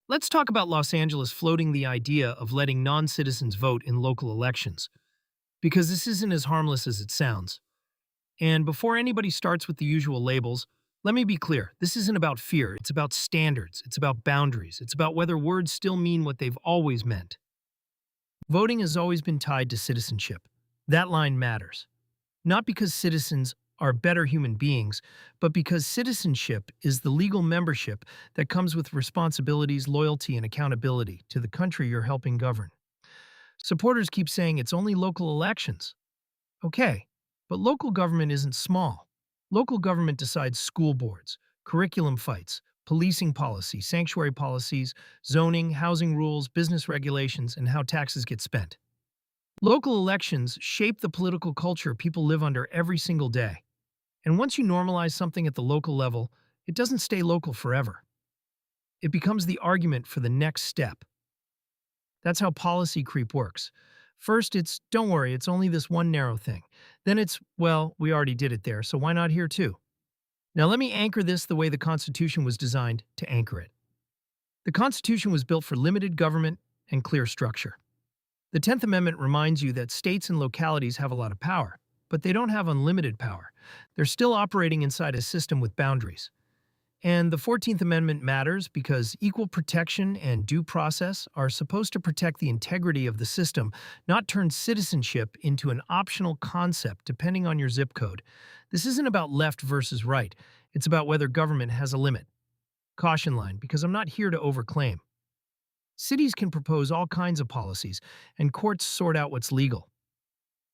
Let's talk about Los Angeles floating the idea of letting non citizens vote in local elections, because this isn't as harmless as it sounds. And before anybody starts with the usual labels, let me be clear this isn't about fear, it's about standards, it's about boundaries, it's about whether words still mean what they've always meant. Voting has always been tied to citizenship. That line matters. Not because citizens are better human beings, but because citizenship is the legal membership that comes with responsibilities, loyalty, and accountability to the country you're helping govern. Supporters keep saying it's only local elections. Okay, but local government isn't small. Local government decides school boards, curriculum fights, policing policy, sanctuary policies, zoning, housing rules, business regulations, and how taxes get spent. Local elections shape the political culture people live under every single day. And once you normalize something at the local level, it doesn't stay local forever. It becomes the argument for the next step. That's how policy creep works. First, it's, don't worry, it's only this one narrow thing. Then it's, well, we already did it there, so why not here too? Now let me anchor this the way the Constitution was designed to anchor it. The Constitution was built for limited government and clear structure. The 10th Amendment reminds you that states and localities have a lot of power, but they don't have unlimited power. They're still operating inside a system with boundaries. And the 14th Amendment matters because equal protection and due process are supposed to protect the integrity of the system, not turn citizenship into an optional concept depending on your zip code. This isn't about left versus right. It's about whether government has a limit. Caution line, because I'm not here to overclaim. Cities can propose all kinds of policies, and courts sort out what's legal.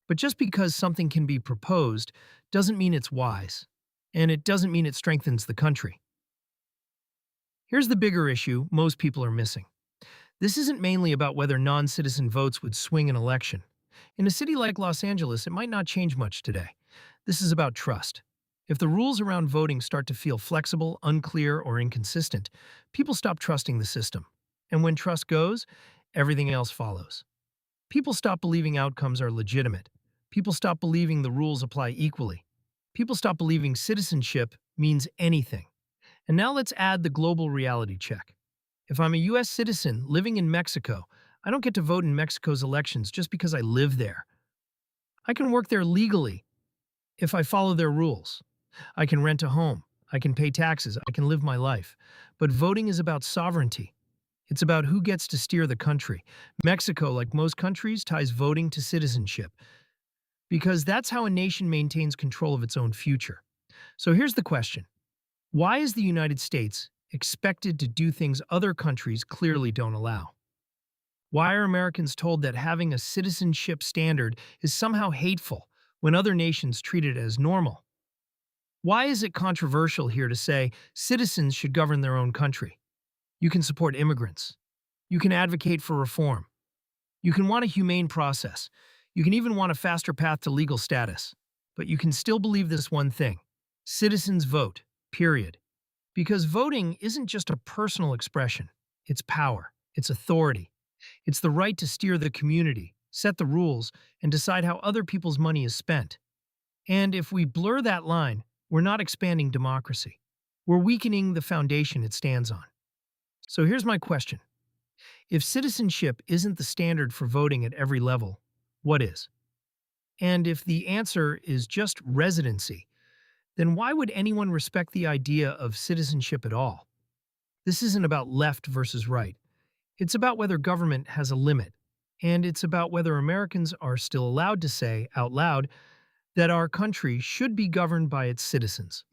But just because something can be proposed doesn't mean it's wise, and it doesn't mean it strengthens the country. Here's the bigger issue most people are missing. This isn't mainly about whether non-citizen votes would swing an election. In a city like Los Angeles, it might not change much today. This is about trust. If the rules around voting start to feel flexible, unclear, or inconsistent, people stop trusting the system. And when trust goes, everything else follows. People stop believing outcomes are legitimate. People stop believing the rules apply equally. People stop believing citizenship means anything. And now let's add the global reality check. If I'm a US citizen living in Mexico, I don't get to vote in Mexico's elections just because I live there. I can work there legally if I follow their rules. I can rent a home. I can pay taxes. I can live my life. But voting is about sovereignty. It's about who gets to steer the country. Mexico, like most countries, ties voting to citizenship because that's how a nation maintains control of its own future. So here's the question. Why is the United States expected to do things other countries clearly don't allow? Why are Americans told that having a citizenship standard is somehow hateful when other nations treat it as normal? Why is it controversial here to say citizens should govern their own country? You can support immigrants. You can advocate for reform. You can want a humane process. You can even want a faster path to legal status. But you can still believe this one thing. Citizens vote, period. Because voting isn't just a personal expression. It's power. It's authority. It's the right to steer the community, set the rules, and decide how other people's money is spent. And if we blur that line, we're not expanding democracy. We're weakening the foundation it stands on. So here's my question. If citizenship isn't the standard for voting at every level, what is? And if the answer is just residency, then why would anyone respect the idea of citizenship at all? This isn't about left versus right. It's about whether government has a limit, and it's about whether Americans are still allowed to say out loud that our country should be governed by its citizens.